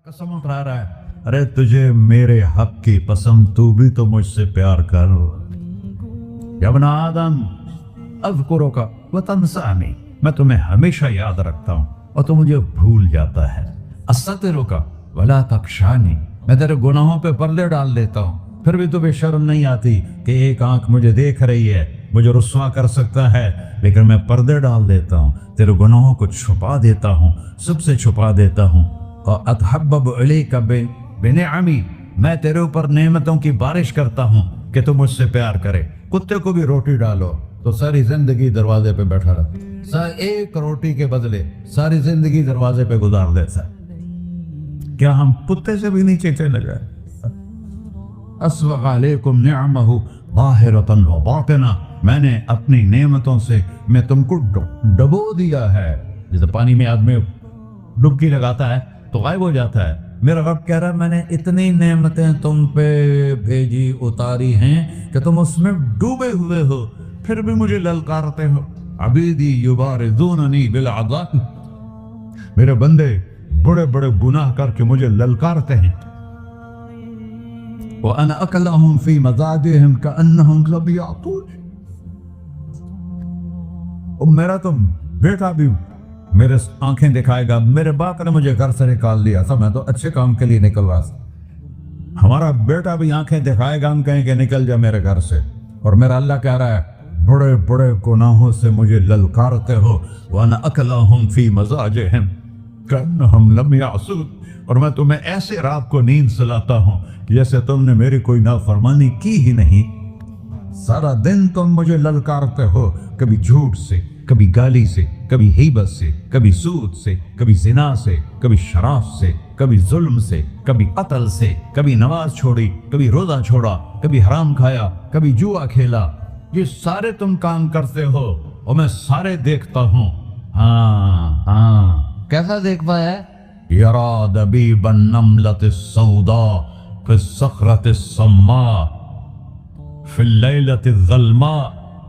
कसम उठा रहा है, अरे तुझे मेरे हक की कसम, तू भी तो मुझसे प्यार कर। यब्ना आदम अज़्कुरुका का वतंसानी, मैं तुम्हें हमेशा याद रखता हूँ और तू मुझे भूल जाता है। अस्सतिरुका वला तख्शानी, मैं तेरे गुनाहों पे पर्दे डाल देता हूँ, फिर भी तुम्हें शर्म नहीं आती कि एक आंख मुझे देख रही है, मुझे रुस्वा कर सकता है, लेकिन मैं पर्दे डाल देता हूँ, तेरे गुनाहों को छुपा देता हूँ, सबसे छुपा देता हूँ। और अतहब्बब इलैका बिनिअमी, मैं तेरे ऊपर नेमतों की बारिश करता हूँ कि तू मुझसे प्यार करे। कुत्ते को भी रोटी डालो तो सारी जिंदगी दरवाजे पे बैठा रहा, एक रोटी के बदले सारी जिंदगी दरवाजे पे गुजार देता है। क्या हम कुत्ते से भी नीचे चले जाए? अस्बग़ अलैकुम निअमहु ज़ाहिरतन व बातिना, मैंने अपनी नेमतों से मैं तुमको डबो दिया है। जैसे पानी में आदमी डुबकी लगाता है तो गायब हो जाता है, मेरा रब कह रहा है मैंने इतनी नेमतें तुम पे भेजी उतारी हैं कि तुम उसमें डूबे हुए हो, फिर भी मुझे ललकारते हो। अबीदी युबारिज़ूननी बिल अज़ाब, मेरे बंदे बड़े बड़े गुनाह करके मुझे ललकारते हैं। व अना अकलहुम फी मज़ाजिहिम कअन्नहुम ज़बियातून, और मेरा तो बेटा भी मेरे आंखें दिखाएगा। मेरे बाप ने मुझे घर से निकाल दिया था, मैं तो अच्छे काम के लिए निकल रहा था, हमारा बेटा भी आंखें दिखाएगा, हम कहेंगे निकल जा मेरे घर से। और मेरा अल्लाह कह रहा है बड़े बड़े गुनाहों से मुझे ललकारते हो। वाना अकलाहुम फी मज़ाजिहिम कअन्नहुम लम यासून, और मैं तुम्हें ऐसे रात को नींद सुलाता हूँ जैसे तुमने मेरी कोई नाफरमानी की ही नहीं। सारा दिन तुम मुझे ललकारते हो, कभी झूठ से, कभी गाली से, कभी हिबत से, कभी सूद से, कभी जिना से, कभी शराब से, कभी जुल्म से, कभी कत्ल से, कभी नमाज छोड़ी, कभी रोजा छोड़ा, कभी हराम खाया, कभी जुआ खेला। ये सारे तुम काम करते हो और मैं सारे देखता हूँ। हाँ हाँ, कैसा देख पाया? यरा दबीबन नमलतिस सौदा फिस सखरतिस सम्मा फिल लैलतिज़ ज़ल्मा,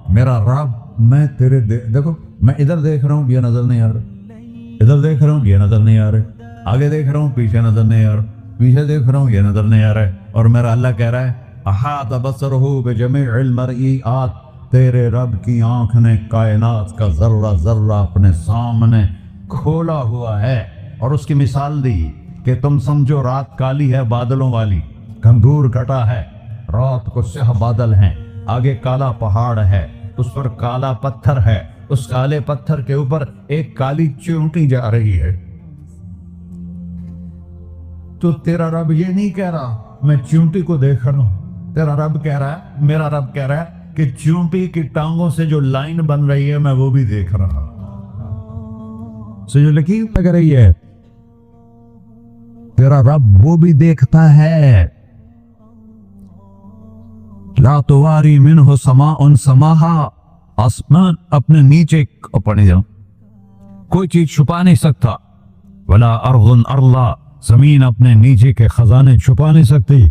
मेरा रब मैं तेरे देखो, मैं इधर देख रहा हूँ ये नजर नहीं आ रहा, इधर देख रहा हूँ ये नजर नहीं आ रहा, आगे देख रहा हूँ पीछे नजर नहीं आ रहा, पीछे देख रहा हूँ ये नजर नहीं आ रहा है। और मेरा अल्लाह कह रहा है अहात बसरहु बिजमीइल मरईआत, तेरे रब की आंख ने कायनात का जर्रा जर्रा अपने सामने खोला हुआ है। और उसकी मिसाल दी कि तुम समझो रात काली है बादलों वाली, घंघूर घटा है, रात को स्याह बादल हैं, आगे काला पहाड़ है, उस पर काला पत्थर है, उस काले पत्थर के ऊपर एक काली चींटी जा रही है। तो तेरा रब ये नहीं कह रहा मैं चींटी को देख रहा हूं, तेरा रब कह रहा है, मेरा रब कह रहा है कि चींटी की टांगों से जो लाइन बन रही है मैं वो भी देख रहा हूं, से जो लकीर लग रही है तेरा रब वो भी देखता है। ला तुवारी मिन्हु समाउन समाहा, आसमान अपने नीचे पड़े जाओ, कोई चीज छुपा नहीं सकता। वला अर्ज़ुन अर्ला, जमीन अपने नीचे के खजाने छुपा नहीं सकती।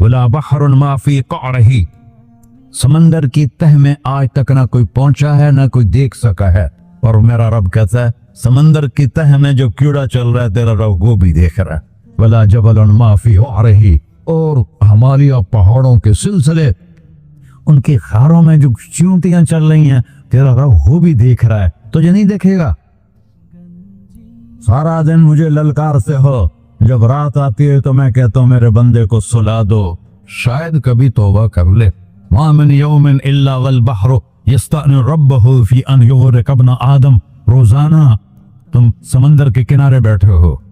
वला बहरुन मा फी क़अरिही, समंदर की तह में आज तक ना कोई पहुंचा है ना कोई देख सका है। और मेरा रब कहता है समंदर की तह में जो कीड़ा चल रहा है तेरा रब वो भी देख रहा है। वला जबलन मा फी ग़अरिही, और हमारी पहाड़ों के सिलसिले, उनके खारों में जो चींटियां चल रही हैं तेरा रब वो भी देख रहा है, तुझे नहीं देखेगा? सारा दिन मुझे ललकार से हो, जब रात आती है तो मैं कहता हूँ मेरे बंदे को सुला दो, शायद कभी तौबा कर ले। मा मिन यौमिन इल्ला वल बहरु यस्तअनु रब्बहु फी अन युग़रिक़ इब्न आदम, रोजाना तुम समंदर के किनारे बैठे हो,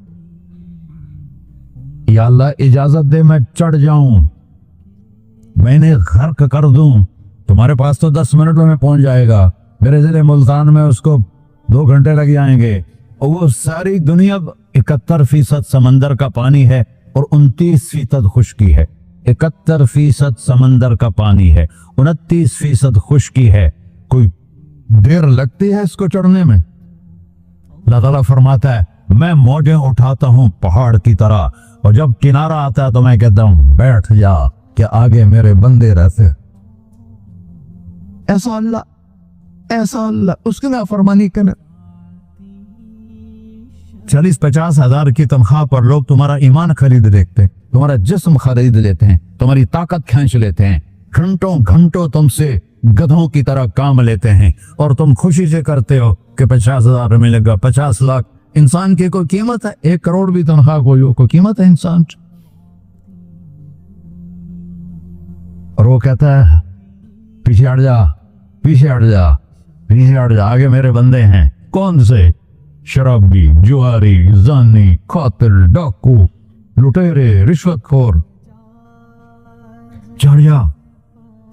या अल्लाह इजाजत दे मैं चढ़ जाऊं, मैंने गर्क कर दूं, तुम्हारे पास तो 10 मिनट में पहुंच जाएगा, मेरे जिले मुल्तान में उसको 2 घंटे लग जाएंगे। और वो सारी दुनिया 71% समंदर का पानी है और 29% खुश्की है। 71% समंदर का पानी है, 29% खुश्की है। कोई देर लगती है इसको चढ़ने में? अल्लाह ताला फरमाता है मैं मौजें उठाता हूं पहाड़ की तरह, और जब किनारा आता है तो मैं कहता हूं बैठ जा, क्या आगे मेरे बंदे रहते। ऐसा अल्लाह उसकी नाफरमानी करे। 40-50 हज़ार की तनख्वाह पर लोग तुम्हारा ईमान खरीद लेते हैं, तुम्हारा जिस्म खरीद लेते हैं, तुम्हारी ताकत खींच लेते हैं, घंटों घंटों तुमसे गधों की तरह काम लेते हैं और तुम खुशी से करते हो कि 50,000 मिलेगा, 50 लाख। इंसान की कोई कीमत है? 1 करोड़ भी तनख्वाह कोई कीमत है इंसान? और वो कहता है पीछे हट जा, पीछे हट जा, पीछे हट जा, आगे मेरे बंदे हैं। कौन से? शराबी, जुआरी, जानी, कातिल, डाकू, लुटेरे, रिश्वतखोर। चढ़ जा।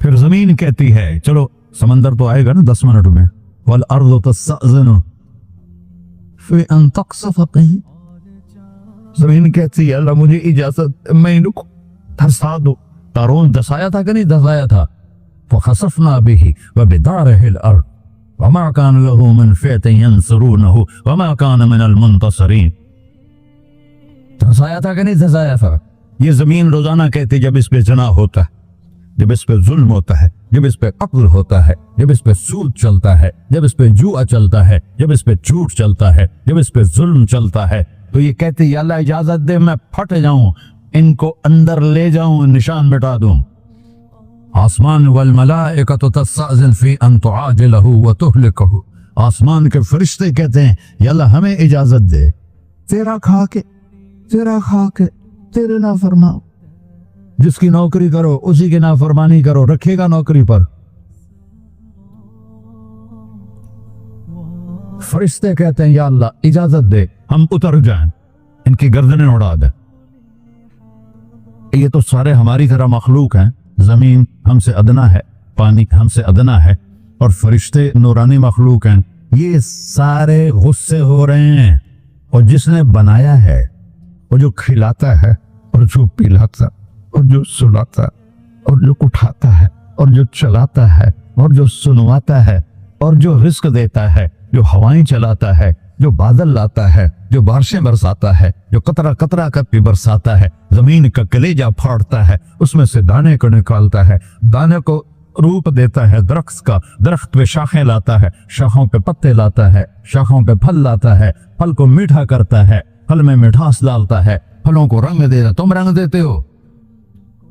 फिर जमीन कहती है चलो, समंदर तो आएगा ना 10 मिनट में। वल अर्ज़ु तस्तअज़िनु फी अन तक़सिफ़ कहीं। जमीन कहती है अल्लाह मुझे इजाजत, मैं इनको धंसा दूं। तारून धंसाया था कि नहीं धंसाया था? फ़ख़सफ़ना बिही व बिदारिहिल अर्ज़ वमा कान लहू मिन फ़िअतिन यंसुरूनहु वमा कान मिनल मुंतसिरीन। धंसाया था कि नहीं धंसाया था? ये जमीन रोजाना कहती जब इस पे जना होता है, जब इस पे जुल्म होता है, जब इस पे कत्ल होता है, जब इस पे सूद चलता है, जब इस पे जुआ चलता है, जब इस पे झूठ चलता है, जब इस पे जुल्म चलता है, तो ये कहती अल्लाह इजाजत दे मैं फट जाऊं, इनको अंदर ले जाऊं, निशान मिटा दूं। आसमान वल मलाइकतु तस्तअज़िन फी अन तुआजिलहु व तुहलिकहु। आसमान के फरिश्ते कहते हैं या अल्लाह हमें इजाजत दे, तेरा खा के तेरे ना फरमाओ, जिसकी नौकरी करो उसी की नाफरमानी करो, रखेगा नौकरी पर। फरिश्ते कहते हैं या अल्लाह इजाजत दे हम उतर जाएं, इनकी गर्दनें उड़ा दे। ये तो सारे हमारी तरह मखलूक हैं। जमीन हमसे अदना है, पानी हमसे अदना है, और फरिश्ते नूरानी मखलूक हैं। ये सारे गुस्से हो रहे हैं। और जिसने बनाया है, और जो खिलाता है, और जो पिलाता, और जो सुलाता, और जो उठाता है, और जो चलाता है, और जो सुनवाता है, और जो रिस्क देता है, जो हवाएं चलाता है, जो बादल लाता है, जो बारिशें बरसाता है, जो कतरा कतरा कर बरसाता है, जमीन का कलेजा फाड़ता है, उसमें से दाने को निकालता है, दाने को रूप देता है दरख्त का, दरख्त पे शाखें लाता है, शाखों पे पत्ते लाता है, शाखों पे फल लाता है, फल को मीठा करता है, फल में मिठास डालता है, फलों को रंग देता। तुम रंग देते हो,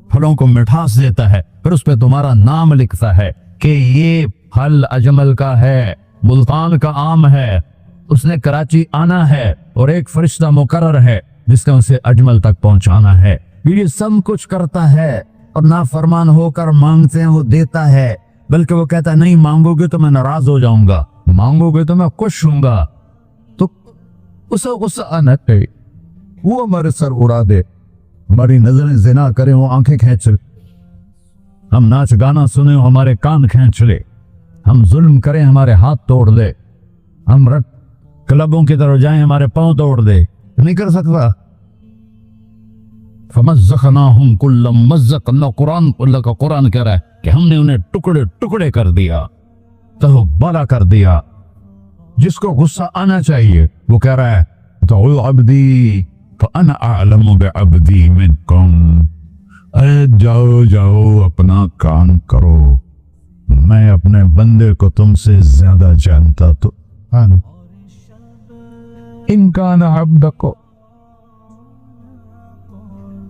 फलों को मिठास देता है, फिर उस पे तुम्हारा नाम लिखता है कि ये फल अजमल का है, मुल्तान का आम है, उसने कराची आना है, और एक फरिश्ता मुकर्रर है जिसने उसे अजमल तक पहुंचाना है। ये सब कुछ करता है, और नाफरमान होकर मांगते हैं वो देता है, बल्कि वो कहता है नहीं मांगोगे तो मैं नाराज हो जाऊंगा, मांगोगे तो मैं खुश हूंगा। तो उसे गुस्सा आना चाहिए, वो हमारे सर उड़ा दे, हमारी नजरें जिना करें वो आंखें खींच ले, हम नाच गाना सुने हो हमारे कान खींच ले, हम जुल्म करें हमारे हाथ तोड़ दे, हम रट क्लबों की तरफ जाएं हमारे पांव तोड़ दे, नहीं कर सकता। फमज़्ज़क़नाहुम कुल्ल मुमज़्ज़क़, अल्लाह का कुरान कह रहा है कि हमने उन्हें टुकड़े टुकड़े कर दिया, तो बड़ा कर दिया। जिसको गुस्सा आना चाहिए वो कह रहा है तो अब्दी फअना अअलमु बिअब्दी मिनकुम, जाओ जाओ अपना काम करो, मैं अपने बंदे को तुमसे ज्यादा जानता। तो इनकान अब्दको,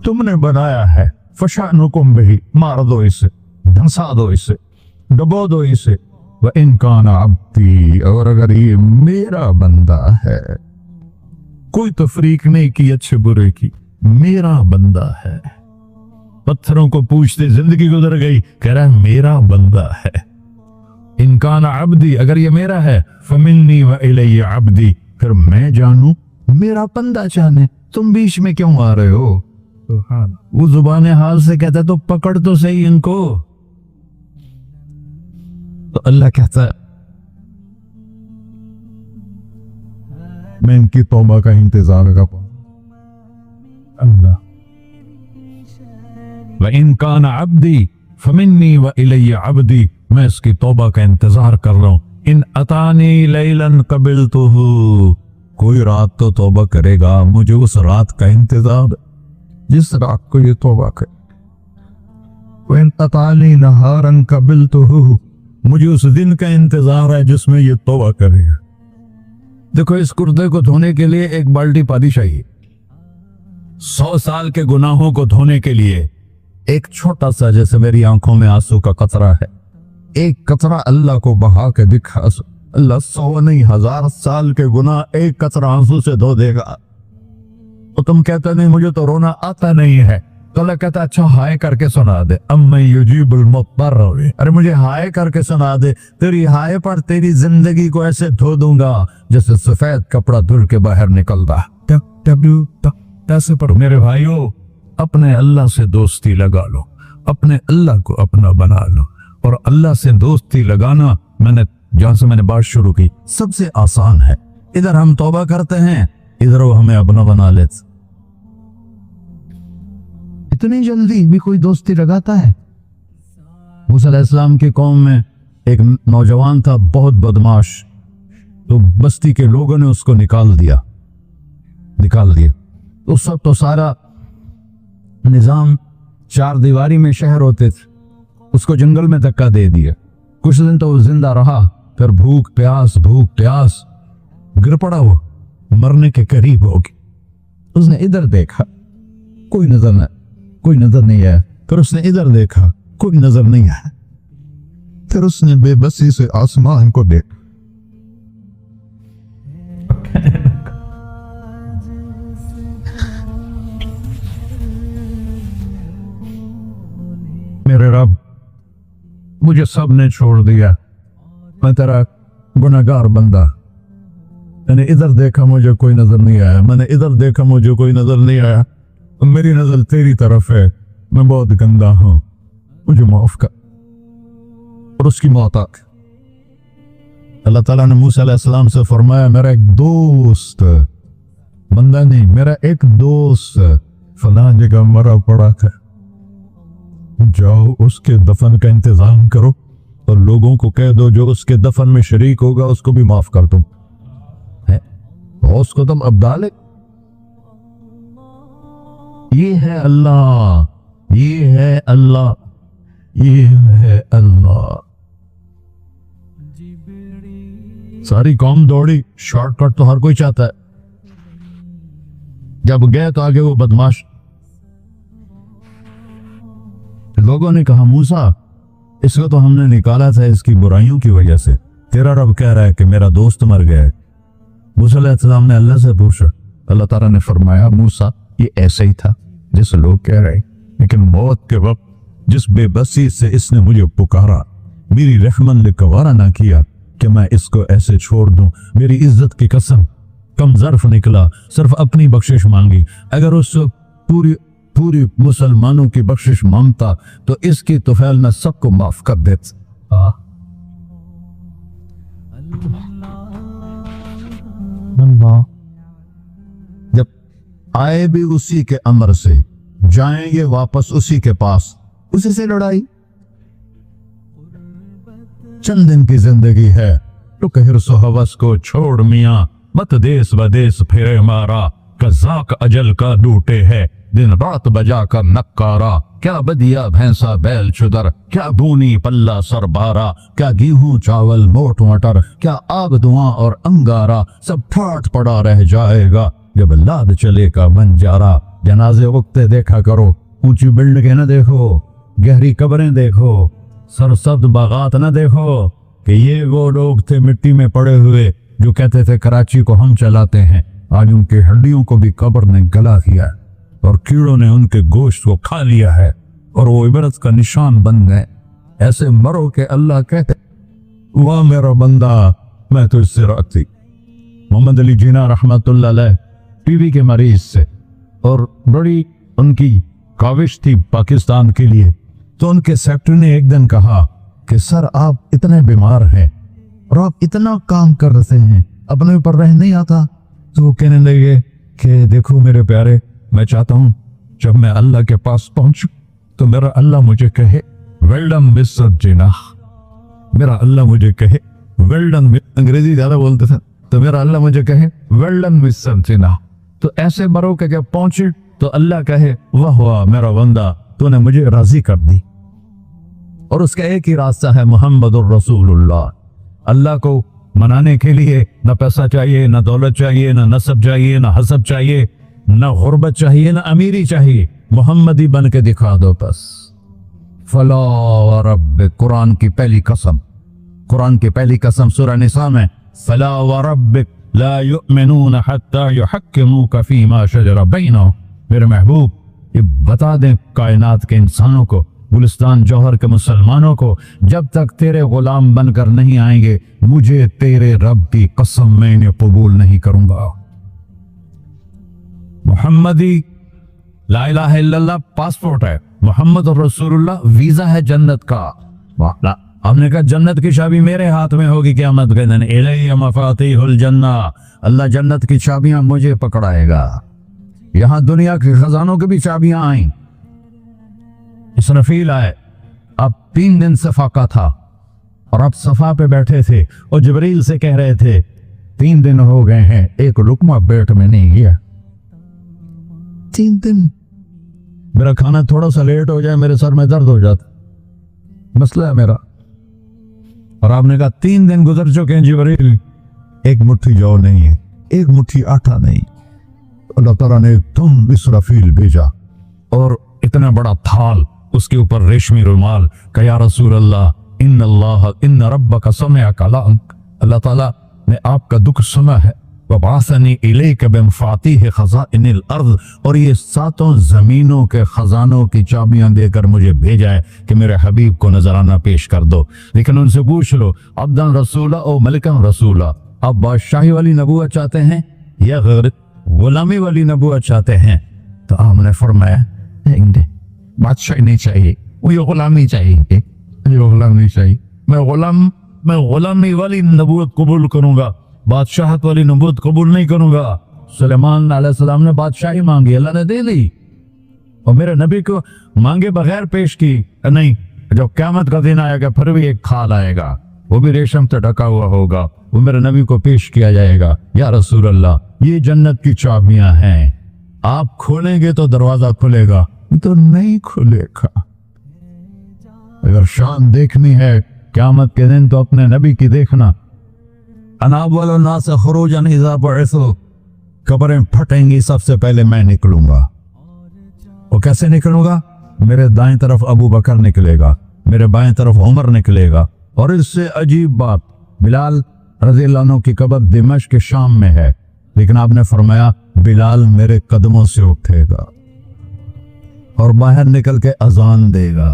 तुमने बनाया है, फशानुकुम बिही, मार दो इसे, धंसा दो इसे, डबो दो इसे। व इनकान अब्दी, और अगर ये मेरा बंदा है, कोई तफरीक नहीं की अच्छे बुरे की, मेरा बंदा है। पत्थरों को पूछते जिंदगी गुजर गई, कह रहा है मेरा बंदा है। इनकान अब्दी, अगर ये मेरा है, फमिन्नी व इलैया अब्दी, फिर मैं जानू मेरा बंदा जाने, तुम बीच में क्यों आ रहे हो? वो जुबान हाल से कहता तो पकड़ तो सही इनको। तो अल्लाह कहता है मैं इनकी तौबा का इंतजार करता हूं। अल्लाह व इनकान अब्दी फमिन्नी व इलैया अब्दी, मैं इसकी तौबा का इंतजार कर रहा हूं। इन अतानी लैलन कबिलतुहु, कोई रात तो तौबा करेगा, मुझे उस रात का इंतजार जिस रात को ये तौबा करे। व इन अतानी नहारन कबिलतुहु, मुझे उस दिन का इंतजार है जिसमें ये तौबा करेगा। देखो इस कुर्ते को धोने के लिए एक बाल्टी पानी चाहिए, 100 साल के गुनाहों को धोने के लिए एक छोटा सा, जैसे मेरी आंखों में आंसू का कतरा है, एक कतरा अल्लाह को बहा के दिखा, अल्लाह 100 नहीं 1000 साल के गुनाह एक कतरा आंसू से धो देगा। तो तुम कहते नहीं मुझे तो रोना आता नहीं है, तो अल्लाह कहता अच्छा हाय करके सुना दे, अम्मा युजीबुल मुत्तर, अरे मुझे हाय करके सुना दे, तेरी हाय पर तेरी जिंदगी को ऐसे धो दूंगा जैसे सफेद कपड़ा धुल के बाहर निकलता। ऐसे पर मेरे भाइयों, अपने अल्लाह से दोस्ती लगा लो, अपने अल्लाह को अपना बना लो। और अल्लाह से दोस्ती लगाना, मैंने जहां से मैंने बात शुरू की, सबसे आसान है। इधर हम तौबा करते हैं, इधर वो हमें अपना बना लेते। इतनी जल्दी भी कोई दोस्ती लगाता है? मूसा अलैहिस्सलाम की कौम में एक नौजवान था, बहुत बदमाश, तो बस्ती के लोगों ने उसको निकाल दिया। उस वक्त तो सारा निजाम 4 दीवारी में शहर होते थे, उसको जंगल में धक्का दे दिया। कुछ दिन तो वो जिंदा रहा, फिर भूख प्यास गिर पड़ा, वो मरने के करीब हो गया। उसने इधर देखा, कोई नजर नहीं आया। फिर उसने इधर देखा, कोई नजर नहीं आया। फिर उसने बेबसी से आसमान को देखा, मेरे रब, मुझे सब ने छोड़ दिया, मैं तेरा गुनहगार बंदा। मैंने इधर देखा, मुझे कोई नजर नहीं आया, मैंने इधर देखा, मुझे कोई नजर नहीं आया। मेरी नजर तेरी तरफ है, मैं बहुत गंदा हूं, मुझे माफ कर। और उसकी मौत आ गई। अल्लाह ताला ने मूसा अलैहिस्सलाम से फरमाया, मेरा एक दोस्त, बंदा नहीं, मेरा एक दोस्त फलां जगह मरा पड़ा था, जाओ उसके दफन का इंतजाम करो और लोगों को कह दो जो उसके दफन में शरीक होगा उसको भी माफ कर तुम है, उसको तुम अब डाले। ये है अल्लाह, ये है अल्लाह, ये है अल्लाह। सारी कौम दौड़ी, शॉर्टकट तो हर कोई चाहता है। जब गए तो आगे वो बदमाश, लोगों ने कहा मूसा इसको तो हमने निकाला था इसकी बुराइयों की वजह से, तेरा रब कह रहा है कि मेरा दोस्त मर गया है। मूसा अलैहिस्सलाम ने अल्लाह से पूछा, अल्लाह ताला ने फरमाया मूसा ये ऐसे ही था जैसे लोग कह रहे, लेकिन मौत के वक्त जिस बेबसी से इसने मुझे पुकारा, मेरी रहमत ने गवारा ना किया कि मैं इसको ऐसे छोड़ दूं। मेरी इज्जत की कसम, कम ज़र्फ निकला, सिर्फ अपनी बख्शिश मांगी। अगर उस पूरी मुसलमानों की बख्शिश मांगता तो इसकी तुफैल में सबको माफ कर देता। जब आए भी उसी के अमर से, जाएंगे वापस उसी के पास, उसी से लड़ाई। चंद दिन की जिंदगी है, तो हिर्सो हवस को छोड़ मियां, मत देश बदेश फिरे मारा, कज़ाक अजल का डूटे है, दिन रात बजा कर नक्कारा। क्या बदिया भैंसा बैल चुदर, क्या भूनी पल्ला सर बारा, क्या गेहूं चावल मोट मटर, क्या आग धुआं और अंगारा, सब ठाठ पड़ा रह जाएगा जब लाद चलेगा बंजारा। जनाजे उगते देखा करो, ऊंची बिल्डिंगें न देखो, गहरी कब्रें देखो, सरसब्ज बागात न देखो कि ये वो लोग थे मिट्टी में पड़े हुए जो कहते थे कराची को हम चलाते हैं। आज उनकी हड्डियों को भी कब्र ने गला दिया और कीड़ों ने उनके गोश्त को खा लिया है और वो इबरत का निशान बन गए। ऐसे मरो के अल्लाह कहते, वाह मेरा बंदा मैं तो इससे राती। मोहम्मद अली जिन्ना रहमतुल्लाह अलैह टीबी के मरीज से, और बड़ी उनकी काविश थी पाकिस्तान के लिए। तो उनके सेक्रेटरी ने एक दिन कहा कि सर आप इतने बीमार हैं और आप इतना काम कर रहे हैं, अपने ऊपर रह नहीं आता। तो वो कहने लगे कि देखो मेरे प्यारे, मैं चाहता हूं जब मैं अल्लाह के पास पहुंचूं तो मेरा अल्लाह मुझे कहे वेल डन मिस्टर जिन्ना, मेरा अल्लाह मुझे कहे वेल डन। अंग्रेजी ज्यादा बोलते थे, तो मेरा अल्लाह मुझे कहे वेल डन मिस्टर जिन्ना। तो ऐसे मरो के जब पहुंचे तो अल्लाह कहे वाह वाह मेरा बंदा, तूने मुझे राजी कर दी। और उसका एक ही रास्ता है, मोहम्मदुर रसूलुल्लाह। अल्लाह को منانے کے لیے نہ پیسہ چاہیے، نہ دولت چاہیے، نہ نسب چاہیے، نہ حسب چاہیے، نہ غربت چاہیے، نہ امیری چاہیے، محمدی بن کے دکھا دو بس۔ فلا وربک، قرآن کی پہلی قسم، قرآن کی پہلی قسم سورہ نساء میں، فلا وربک لا یؤمنون حتی یحکموک فیما شجر بینہم، میرے محبوب یہ بتا دیں کائنات کے انسانوں کو، گلستان جوہر کے مسلمانوں کو، جب تک تیرے غلام بن کر نہیں آئیں گے مجھے تیرے رب کی قسم میں انہیں قبول نہیں کروں گا۔ محمدی لا الہ الا اللہ پاسپورٹ ہے، محمد رسول اللہ ویزا ہے جنت کا۔ ہم نے کہا جنت کی چابی میرے ہاتھ میں ہوگی قیامت کے دن، الی مفاتیح الجنہ، اللہ جنت کی چابیاں مجھے پکڑائے گا۔ یہاں دنیا کے خزانوں کی بھی چابیاں آئیں۔ اسرافیل آئے، اب 3 دن صفا کا تھا اور اب صفا پہ بیٹھے تھے اور جبریل سے کہہ رہے تھے 3 دن ہو گئے ہیں ایک لقمہ پیٹ میں نہیں گیا۔ 3 دن میرا کھانا تھوڑا سا لیٹ ہو جائے میرے سر میں درد ہو جاتا، مسئلہ ہے میرا۔ اور آپ نے کہا 3 دن گزر چکے ہیں جبریل، ایک مٹھی جو نہیں ہے، ایک مٹھی آٹا نہیں۔ اللہ تعالیٰ نے تم اسرافیل بھیجا اور اتنا بڑا تھال، اس کے اوپر ریشمی رومال، کہ یا رسول اللہ ان ربک سمع کلامک، اللہ تعالیٰ نے آپ کا دکھ سنا ہے، وبعثنی الیک بمفاتیح خزائن الارض، اور یہ 7 زمینوں کے خزانوں کی چابیاں دے کر مجھے بھیجا ہے کہ میرے حبیب کو نذرانہ پیش کر دو۔ لیکن ان سے پوچھ لو عبدن رسولہ او ملکن رسولہ، آپ بادشاہی والی نبوت چاہتے ہیں یا غلامی والی نبوت چاہتے ہیں؟ تو آپ نے فرمایا بادشاہی نہیں چاہیے، وہ یہ غلامی چاہیے، یہ غلامی چاہیے، میں غلامی والی نبوت قبول کروں گا، بادشاہت والی نبوت قبول نہیں کروں گا۔ سلیمان علیہ السلام نے بادشاہی مانگی، اللہ نے دے دی، اور میرے نبی کو مانگے بغیر پیش کی نہیں۔ جب قیامت کا دن آئے گا پھر بھی ایک کھال آئے گا، وہ بھی ریشم سے ڈھکا ہوا ہوگا، وہ میرے نبی کو پیش کیا جائے گا، یا رسول اللہ یہ جنت کی چابیاں ہیں، آپ کھولیں گے تو دروازہ کھلے گا، تو نہیں کھلے گا۔ اگر شان دیکھنی ہے قیامت کے دن تو اپنے نبی کی دیکھنا۔ انا اول الناس خروجا اذا بعثوا، قبریں پھٹیں گی سب سے پہلے میں نکلوں گا۔ اور کیسے نکلوں گا؟ میرے دائیں طرف ابو بکر نکلے گا، میرے بائیں طرف عمر نکلے گا، اور اس سے عجیب بات، بلال رضی اللہ عنہ کی قبر دمشق کے شام میں ہے، لیکن آپ نے فرمایا بلال میرے قدموں سے اٹھے گا اور باہر نکل کے اذان دے گا،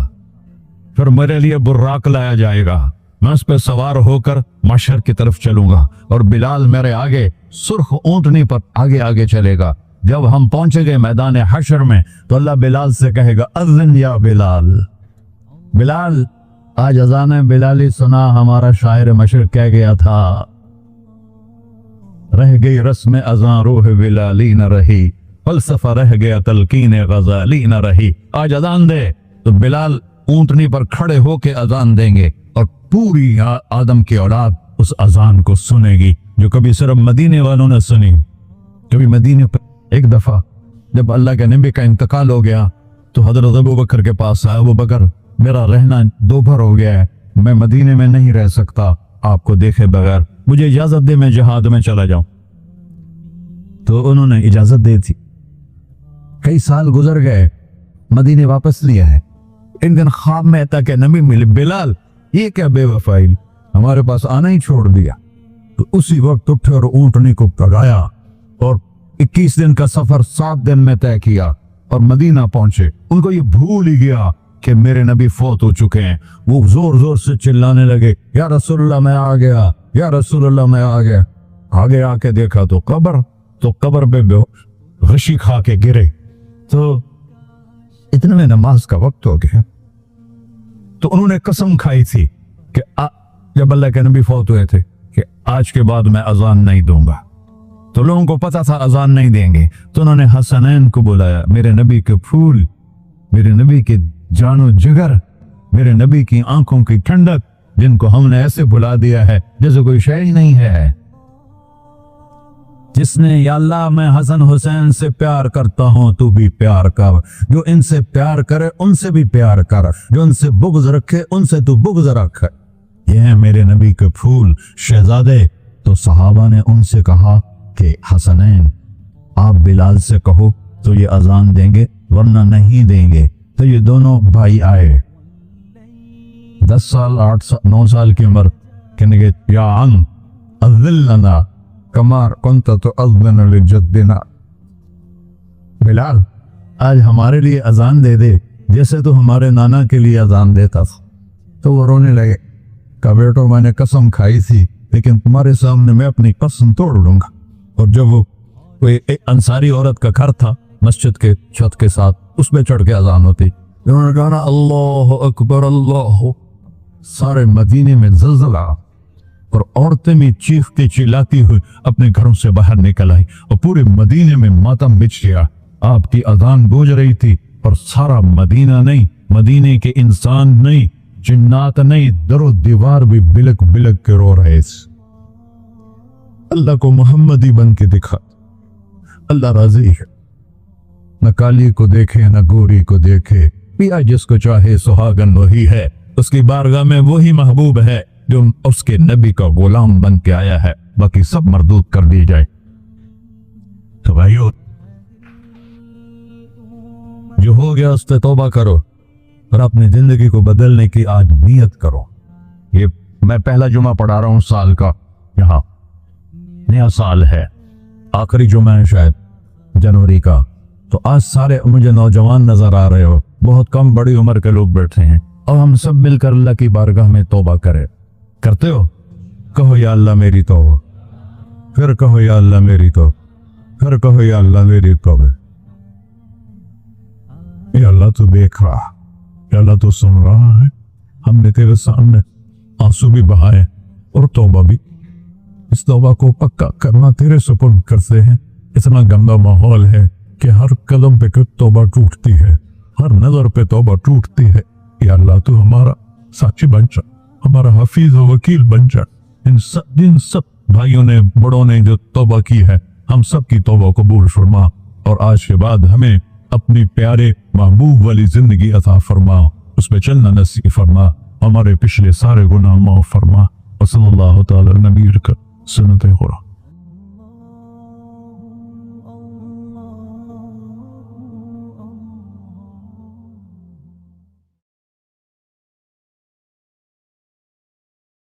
پھر میرے لیے براق لایا جائے گا، میں اس پہ سوار ہو کر محشر کی طرف چلوں گا، اور بلال میرے آگے سرخ اونٹنی پر آگے آگے چلے گا۔ جب ہم پہنچے گے میدان حشر میں تو اللہ بلال سے کہے گا اذن یا بلال، بلال آج اذان بلالی سنا، ہمارا شاعر مشرق کہہ گیا تھا، رہ گئی رسم اذان روح بلالی نہ رہی، فلسفہ رہ گیا تلقین غزالی نہ رہی۔ آج اذان دے تو بلال اونٹنی پر کھڑے ہو کے اذان دیں گے، اور پوری آدم کی اولاد اس اذان کو سنے گی، جو کبھی صرف مدینے والوں نے سنی۔ کبھی مدینے پر ایک دفعہ جب اللہ کے نبی کا انتقال ہو گیا تو حضرت ابو بکر کے پاس آیا، ابو بکر میرا رہنا دوپہر ہو گیا ہے، میں مدینے میں نہیں رہ سکتا آپ کو دیکھے بغیر، مجھے اجازت دے میں جہاد میں چلا جاؤں۔ تو انہوں نے اجازت دی تھی۔ کئی سال گزر گئے، مدینے واپس لیا ہے، ایک دن خواب میں تھا کہ نبی ملے، بلال یہ کیا بے وفائی، ہمارے پاس آنا ہی چھوڑ دیا۔ تو اسی وقت اٹھے اور اونٹنی کو پگایا اور 21 دن کا سفر 7 دن میں طے کیا اور مدینہ پہنچے۔ ان کو یہ بھول ہی گیا کہ میرے نبی فوت ہو چکے ہیں۔ وہ زور زور سے چلانے لگے، یا رسول اللہ میں آ گیا، یا رسول اللہ میں آ گیا۔ آگے آ کے دیکھا تو قبر پہ غشی کھا کے گرے۔ تو اتنے میں نماز کا وقت ہو گیا، تو انہوں نے قسم کھائی تھی کہ جب اللہ کے نبی فوت ہوئے تھے کہ آج کے بعد میں اذان نہیں دوں گا۔ تو لوگوں کو پتا تھا اذان نہیں دیں گے، تو انہوں نے حسنین کو بلایا، میرے نبی کے پھول، میرے نبی کے جان و جگر، میرے نبی کی آنکھوں کی ٹھنڈک، جن کو ہم نے ایسے بلا دیا ہے جیسے کوئی شے ہی نہیں ہے۔ جس نے یا اللہ میں حسن حسین سے پیار کرتا ہوں تو بھی پیار کر، جو ان سے پیار کرے ان سے بھی پیار کر، جو ان سے بغض رکھے ان سے تو بغض رکھ۔ یہ ہیں میرے نبی کے پھول شہزادے۔ تو صحابہ نے ان سے کہا کہ حسنین آپ بلال سے کہو تو یہ اذان دیں گے، ورنہ نہیں دیں گے۔ تو یہ دونوں بھائی آئے، 10 سال 8 سال 9 سال کی عمر، کہنے گے یا عم اذن لنا کما کنت تؤذن لجدنا، بلال آج ہمارے لیے اذان دے دے جیسے تو ہمارے نانا کے لیے اذان دیتا تھا۔ تو وہ رونے لگے، کہا بیٹو میں نے قسم کھائی تھی لیکن تمہارے سامنے میں اپنی قسم توڑ لوں گا۔ اور جب وہ کوئی انصاری عورت کا گھر تھا مسجد کے چھت کے ساتھ، اس پہ چڑھ کے اذان ہوتی، انہوں نے کہا نا اللہ اکبر اللہ، سارے مدینے میں زلزلہ، اور عورتیں بھی چیختی چلاتی ہوئی اپنے گھروں سے باہر نکل آئی اور پورے مدینے میں ماتم مچ گیا۔ آپ کی اذان گونج رہی تھی اور سارا مدینہ نہیں، مدینے کے انسان نہیں، جنات نہیں، در و دیوار بھی بلک بلک کے رو رہے تھے۔ اللہ کو محمدی بن کے دکھا، اللہ راضی ہے، نہ کالی کو دیکھے نہ گوری کو دیکھے، پیا جس کو چاہے سہاگن وہی ہے، اس کی بارگاہ میں وہی محبوب ہے جو اس کے نبی کا غلام بن کے آیا ہے، باقی سب مردود کر دی جائے۔ تو بھائیو جو ہو گیا اس پہ توبہ کرو اور اپنی زندگی کو بدلنے کی آج نیت کرو۔ یہ میں پہلا جمعہ پڑھا رہا ہوں سال کا، یہاں نیا سال ہے، آخری جمعہ ہے شاید جنوری کا، تو آج سارے مجھے نوجوان نظر آ رہے ہو، بہت کم بڑی عمر کے لوگ بیٹھے ہیں، اور ہم سب مل کر اللہ کی بارگاہ میں توبہ کرے۔ کرتے ہو؟ کہو یا اللہ میری توبہ، پھر کہو یا اللہ میری توبہ، پھر کہو یا اللہ میری توبہ۔ یا اللہ تو دیکھ رہا، یا اللہ تو سن رہا ہے، ہم نے تیرے سامنے آنسو بھی بہائے اور توبہ بھی، اس توبہ کو پکا کرنا تیرے سپرد کرتے ہیں۔ اتنا گندا ماحول ہے کہ ہر قدم پہ توبہ ٹوٹتی ہے، ہر نظر پہ توبہ ٹوٹتی ہے۔ یا اللہ تو ہمارا ساتھی بن جا، ہمارا حفیظ و وکیل بن جا۔ جن سب بھائیوں نے بڑوں نے جو توبہ کی ہے، ہم سب کی توبہ قبول فرما، اور آج کے بعد ہمیں اپنی پیارے محبوب والی زندگی عطا فرما، اس پہ چلنا نصیب فرما، ہمارے پچھلے سارے گناہ معاف فرما۔ وصلی اللہ تعالی نبی کا سنت خورا۔